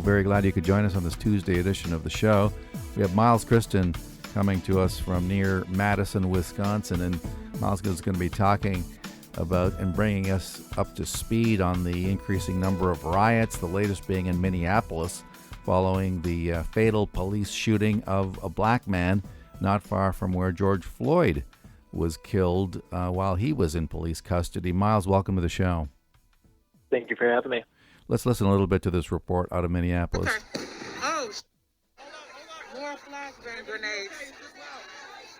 Very glad you could join us on this Tuesday edition of the show. We have Miles Kristen coming to us from near Madison, Wisconsin, and Miles is going to be talking about and bringing us up to speed on the increasing number of riots, the latest being in Minneapolis, following the fatal police shooting of a black man not far from where George Floyd was killed while he was in police custody. Miles, welcome to the show. Thank you for having me. Let's listen a little bit to this report out of Minneapolis. Okay. Oh, more flashbang grenades.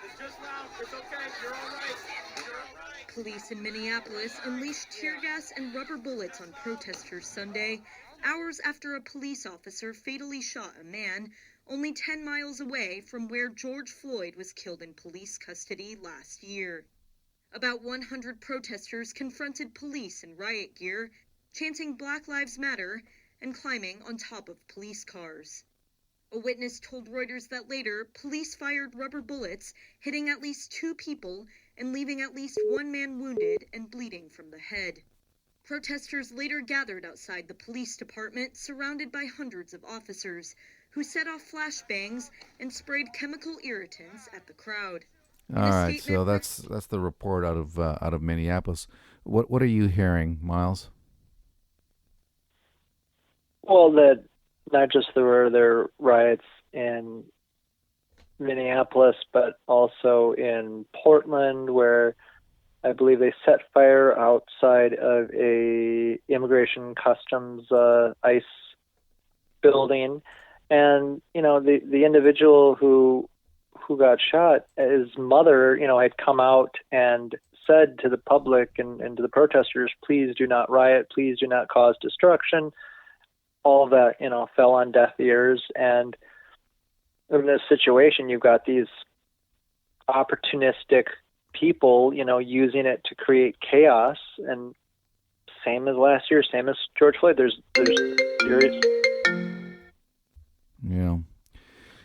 It's just loud. It's okay. You're all right. Police in Minneapolis unleashed tear gas and rubber bullets on protesters Sunday, hours after a police officer fatally shot a man only 10 miles away from where George Floyd was killed in police custody last year. About 100 protesters confronted police in riot gear, chanting Black Lives Matter and climbing on top of police cars. A witness told Reuters that later, police fired rubber bullets, hitting at least 2 people and leaving at least 1 man wounded and bleeding from the head. Protesters later gathered outside the police department, surrounded by hundreds of officers, who set off flashbangs and sprayed chemical irritants at the crowd. All right, so that's the report out of Minneapolis. What are you hearing, Miles? Well, that not just there were riots in Minneapolis, but also in Portland, where I believe they set fire outside of a immigration customs ICE building, and the individual who got shot, his mother, had come out and said to the public and to the protesters, "Please do not riot. Please do not cause destruction." All that, fell on deaf ears. And in this situation, you've got these opportunistic people, using it to create chaos. And same as last year, same as George Floyd. There's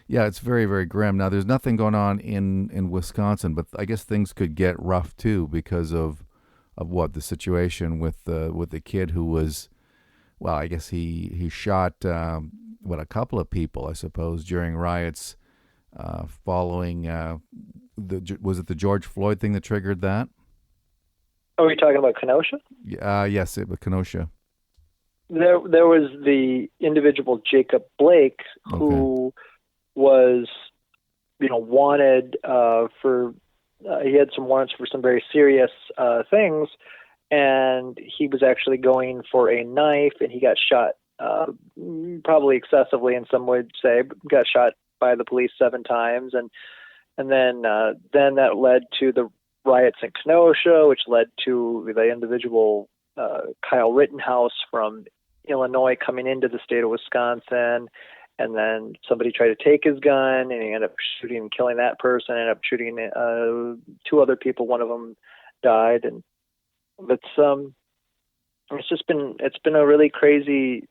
Yeah, it's very, very grim. Now, there's nothing going on in Wisconsin, but I guess things could get rough too because of what the situation with the kid who was. Well, I guess he shot, a couple of people, I suppose, during riots following, was it the George Floyd thing that triggered that? Are we talking about Kenosha? Yes, it was Kenosha. There was the individual Jacob Blake who was, wanted for, he had some warrants for some very serious things. And he was actually going for a knife, and he got shot, probably excessively, in some would say, but got shot by the police 7 times, and then that led to the riots in Kenosha, which led to the individual Kyle Rittenhouse from Illinois coming into the state of Wisconsin, and then somebody tried to take his gun, and he ended up shooting and killing that person. Ended up shooting 2 other people. One of them died, and it's been a really crazy,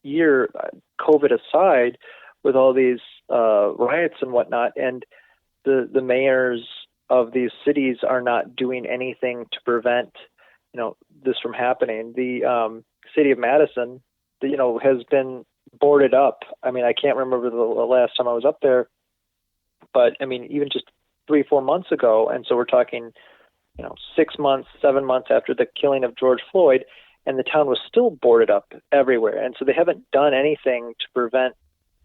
year, COVID aside, with all these riots and whatnot. And the mayors of these cities are not doing anything to prevent, this from happening. The city of Madison, has been boarded up. I mean, I can't remember the last time I was up there, but I mean, even just 3-4 months ago. And so we're talking 6 months, 7 months after the killing of George Floyd, and the town was still boarded up everywhere. And so they haven't done anything to prevent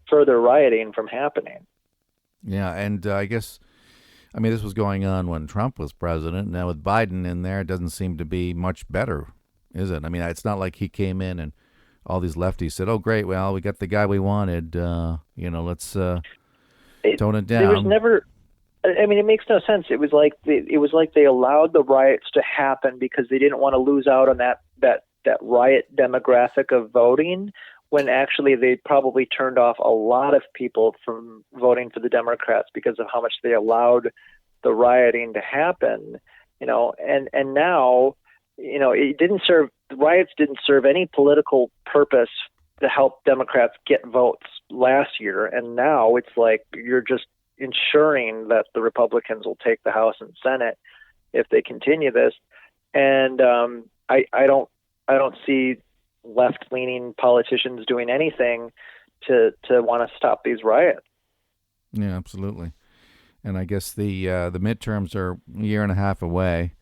further rioting from happening. Yeah, and I guess, this was going on when Trump was president. Now with Biden in there, it doesn't seem to be much better, is it? It's not like he came in and all these lefties said, "Oh, great, well, we got the guy we wanted, let's tone it down." There was never... it makes no sense. It was like they allowed the riots to happen because they didn't want to lose out on that riot demographic of voting, when actually they probably turned off a lot of people from voting for the Democrats because of how much they allowed the rioting to happen. And now, the riots didn't serve any political purpose to help Democrats get votes last year, and now it's like you're just ensuring that the Republicans will take the House and Senate if they continue this. And I don't see left-leaning politicians doing anything to want to stop these riots. Yeah, absolutely. And I guess the midterms are a year and a half away,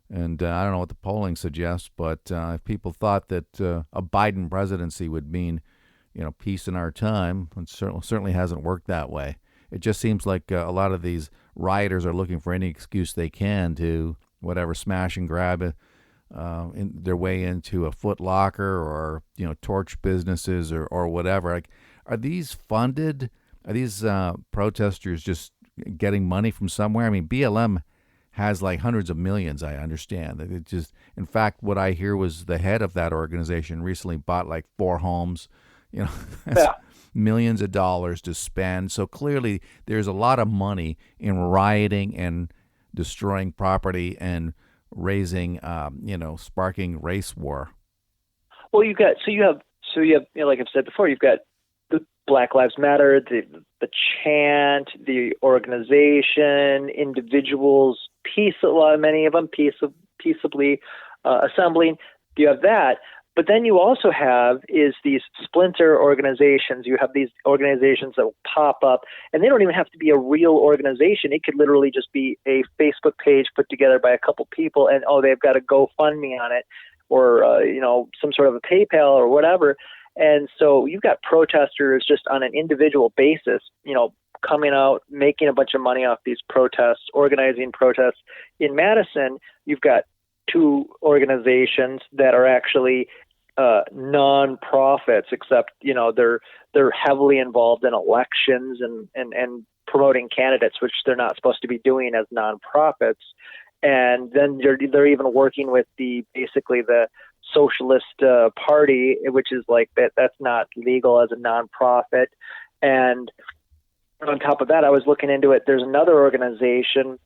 and I don't know what the polling suggests, but if people thought that a Biden presidency would mean, peace in our time, it certainly hasn't worked that way. It just seems like a lot of these rioters are looking for any excuse they can to smash and grab in their way into a Foot Locker or torch businesses or whatever. Like, are these funded? Are these protesters just getting money from somewhere? I mean, BLM has like hundreds of millions, I understand. It just, in fact, what I hear was the head of that organization recently bought like 4 homes. Yeah. Millions of dollars to spend. So clearly there's a lot of money in rioting and destroying property and raising, sparking race war. Well, you have, like I've said before, you've got the Black Lives Matter, the chant, the organization, individuals, many of them peaceably assembling. You have that. But then you also have is these splinter organizations. You have these organizations that will pop up, and they don't even have to be a real organization. It could literally just be a Facebook page put together by a couple people, and they've got a GoFundMe on it, or some sort of a PayPal or whatever. And so you've got protesters just on an individual basis, coming out, making a bunch of money off these protests, organizing protests. In Madison, you've got 2 organizations that are actually non-profits, except they're heavily involved in elections and promoting candidates, which they're not supposed to be doing as non-profits. And then they're even working with basically the Socialist Party, which is like that's not legal as a non-profit. And on top of that, I was looking into it. There's another organization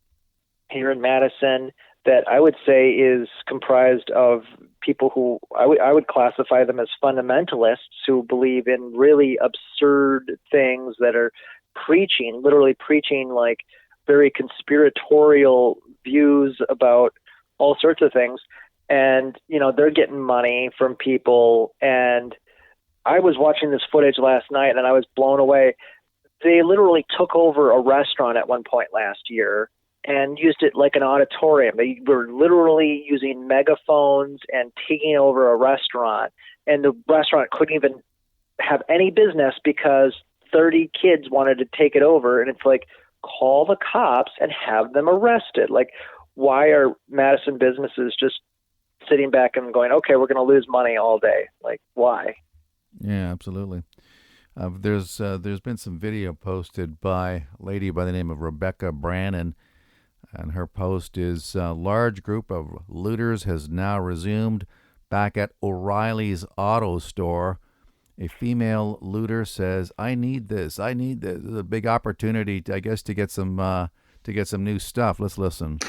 here in Madison that I would say is comprised of people who I would classify them as fundamentalists who believe in really absurd things that are literally preaching like very conspiratorial views about all sorts of things. And, they're getting money from people. And I was watching this footage last night and I was blown away. They literally took over a restaurant at one point last year and used it like an auditorium. They were literally using megaphones and taking over a restaurant. And the restaurant couldn't even have any business because 30 kids wanted to take it over. And it's like, call the cops and have them arrested. Like, why are Madison businesses just sitting back and going, okay, we're going to lose money all day? Like, why? Yeah, absolutely. There's been some video posted by a lady by the name of Rebecca Brannon, and her post is, large group of looters has now resumed back at O'Reilly's auto store. A female looter says, I need this. This is a big opportunity, to get some new stuff. Let's listen.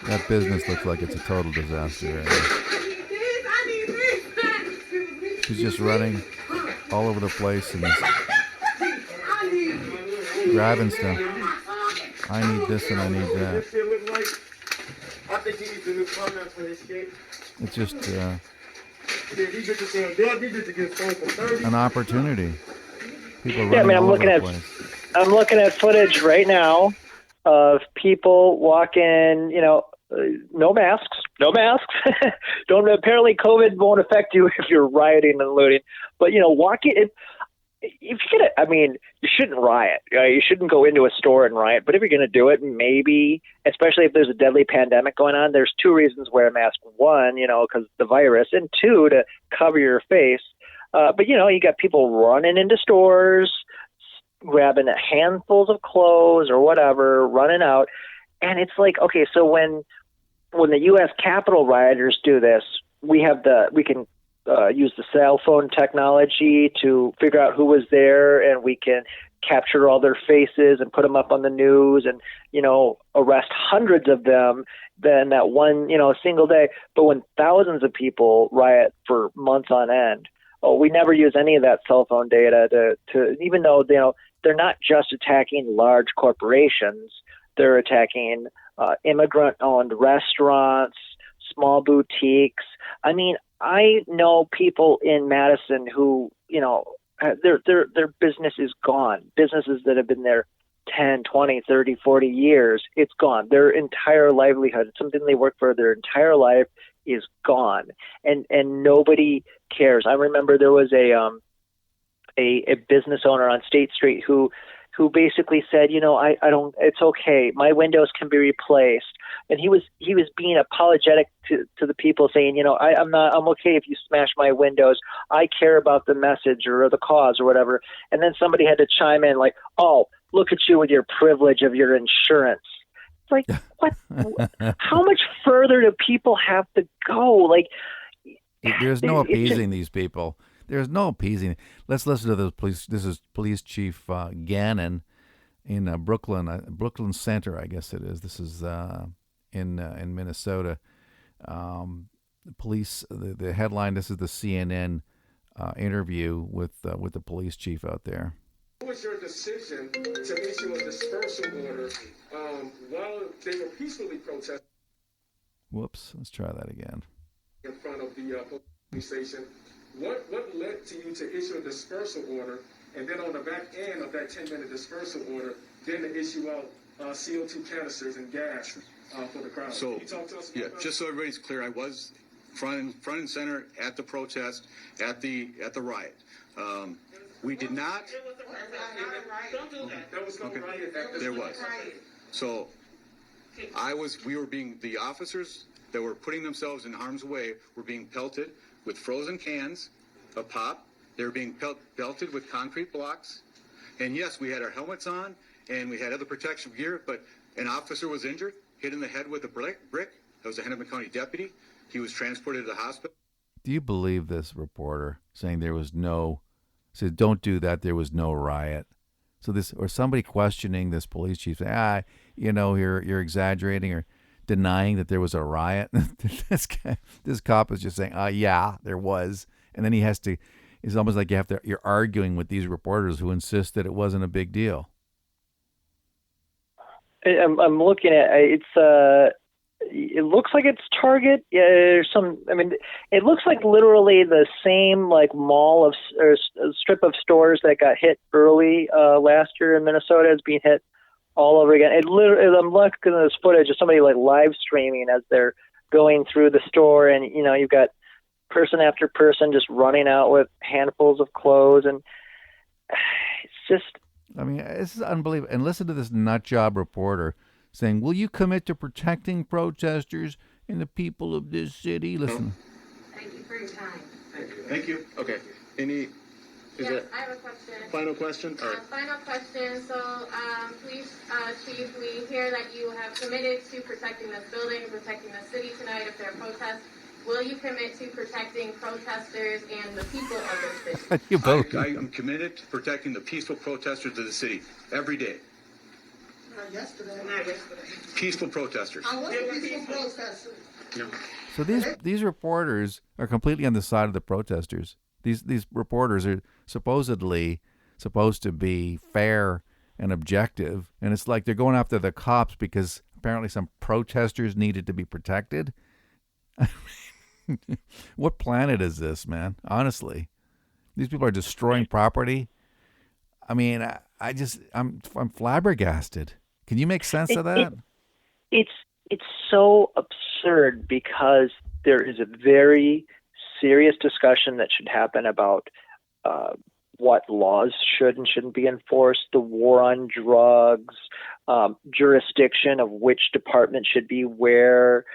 That business looks like it's a total disaster. She's just running all over the place and grabbing stuff. I need this and I need that. It's just an opportunity. People running all over the place. I'm looking at footage right now of people walking, no masks. Apparently COVID won't affect you if you're rioting and looting, but walking, if you you shouldn't riot. You shouldn't go into a store and riot, but if you're going to do it, maybe, especially if there's a deadly pandemic going on, there's 2 reasons to wear a mask. 1, because the virus, and 2, to cover your face. But you got people running into stores, grabbing handfuls of clothes or whatever, running out. And it's like, okay, so when the U.S. Capitol rioters do this, we can use the cell phone technology to figure out who was there, and we can capture all their faces and put them up on the news and, arrest hundreds of them then that one, single day. But when thousands of people riot for months on end, we never use any of that cell phone data to even though, they're not just attacking large corporations. They're attacking immigrant-owned restaurants, small boutiques. I mean, I know people in Madison who, their business is gone. Businesses that have been there 10, 20, 30, 40 years, it's gone. Their entire livelihood, something they worked for their entire life, is gone. And nobody cares. I remember there was a business owner on State Street who basically said, I don't, it's okay. My windows can be replaced. And he was being apologetic to the people, saying, I'm okay if you smash my windows. I care about the message or the cause or whatever. And then somebody had to chime in like, oh, look at you with your privilege of your insurance. It's like, what? How much further do people have to go? Like, there's no appeasing these people. There's no appeasing. Let's listen to the police. This is Police Chief Gannon in Brooklyn Center, I guess it is. This is in Minnesota. The police. The headline. This is the CNN interview with the police chief out there. What was your decision to issue a dispersal order while they were peacefully protesting? Whoops. Let's try that again. In front of the police station. What led to you to issue a dispersal order, and then on the back end of that 10-minute dispersal order, then to issue out CO2 canisters and gas for the crowd? So, can you talk to us about that? Just so everybody's clear, I was front and center at the protest, at the riot. We did not. Don't do that. There was no riot. There was. So, the officers that were putting themselves in harm's way were being pelted with frozen cans of pop. They were being pelted with concrete blocks. And yes, we had our helmets on and we had other protection gear, but an officer was injured, hit in the head with a brick. That was a Hennepin County deputy. He was transported to the hospital. Do you believe this reporter saying said, don't do that, there was no riot? So or somebody questioning this police chief saying, you're exaggerating or denying that there was a riot. This cop is just saying, yeah, there was. And then it's almost like you're arguing with these reporters who insist that it wasn't a big deal. I'm looking at it looks like it's Target. Yeah, it looks like literally the same mall or strip of stores that got hit early last year in Minnesota is being hit all over again. I'm looking at this footage of somebody live streaming as they're going through the store, and you've got person after person just running out with handfuls of clothes, and it's just. This is unbelievable. And listen to this nutjob reporter saying, "Will you commit to protecting protesters and the people of this city?" Listen. Thank you for your time. Thank you. Okay. Yes, I have a question. Final question? All right. Final question. So, Police Chief, we hear that you have committed to protecting this building, protecting the city tonight if there are protests. Will you commit to protecting protesters and the people of this city? I am committed to protecting the peaceful protesters of the city every day. Not yesterday. Peaceful protesters. I was a peaceful protester. Yeah. So these reporters are completely on the side of the protesters. These reporters are supposedly supposed to be fair and objective, and it's like they're going after the cops because apparently some protesters needed to be protected. What planet is this, man? Honestly, these people are destroying property. I'm flabbergasted. Can you make sense of that? It's so absurd because there is a very serious discussion that should happen about what laws should and shouldn't be enforced, the war on drugs, jurisdiction of which department should be where.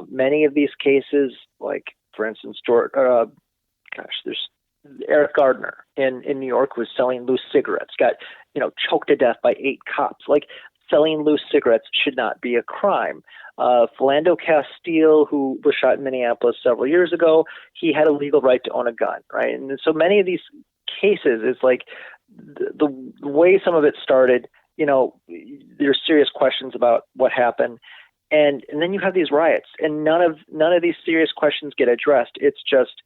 Many of these cases, like, for instance, there's Eric Gardner in New York was selling loose cigarettes, got choked to death by 8 cops. Like, selling loose cigarettes should not be a crime. Philando Castile, who was shot in Minneapolis several years ago, he had a legal right to own a gun, right? And so many of these cases, it's like the way some of it started, there's serious questions about what happened. And then you have these riots, and none of these serious questions get addressed. It's just,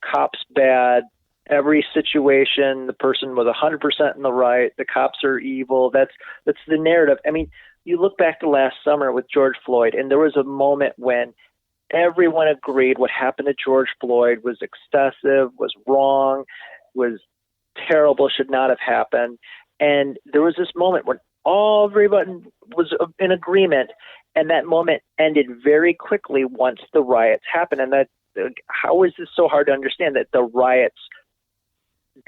cops bad, every situation, the person was 100% in the right. The cops are evil. That's the narrative. I mean, you look back to last summer with George Floyd, and there was a moment when everyone agreed what happened to George Floyd was excessive, was wrong, was terrible, should not have happened. And there was this moment when everyone was in agreement, and that moment ended very quickly once the riots happened. And that, how is this so hard to understand that the riots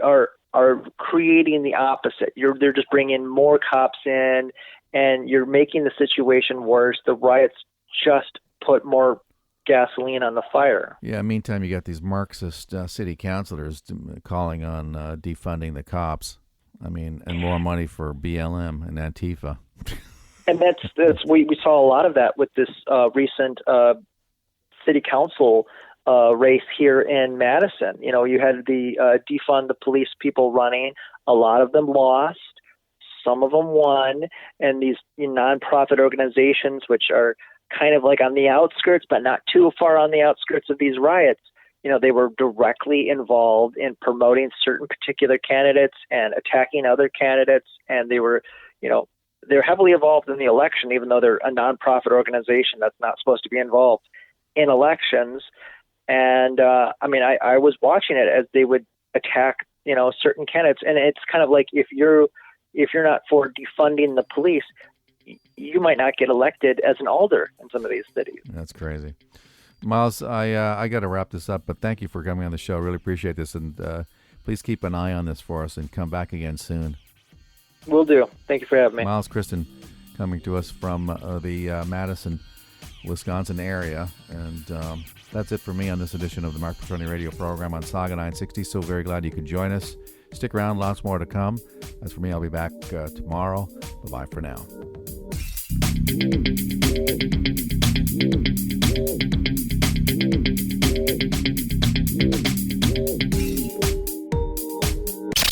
are creating the opposite? They're just bringing more cops in, and you're making the situation worse. The riots just put more gasoline on the fire. Yeah, meantime, you got these Marxist city councilors calling on defunding the cops. I mean, and more money for BLM and Antifa. And that's we saw a lot of that with this recent city council race here in Madison. You know, you had the defund the police people running. A lot of them lost. Some of them won. And these nonprofit organizations, which are kind of like on the outskirts, but not too far on the outskirts of these riots, you know, they were directly involved in promoting certain particular candidates and attacking other candidates. And they were, you know, they're heavily involved in the election, even though they're a nonprofit organization that's not supposed to be involved in elections. And I mean, I was watching it as they would attack, you know, certain candidates. And it's kind of like, if you're not for defunding the police, you might not get elected as an alder in some of these cities. That's crazy. Miles, I got to wrap this up, but thank you for coming on the show. Really appreciate this. And please keep an eye on this for us and come back again soon. Will do. Thank you for having me. Miles Kristen coming to us from the Madison, Wisconsin area. And that's it for me on this edition of the Mark Petroni radio program on Saga 960. So very glad you could join us. Stick around, lots more to come. As for me, I'll be back tomorrow. Bye-bye for now.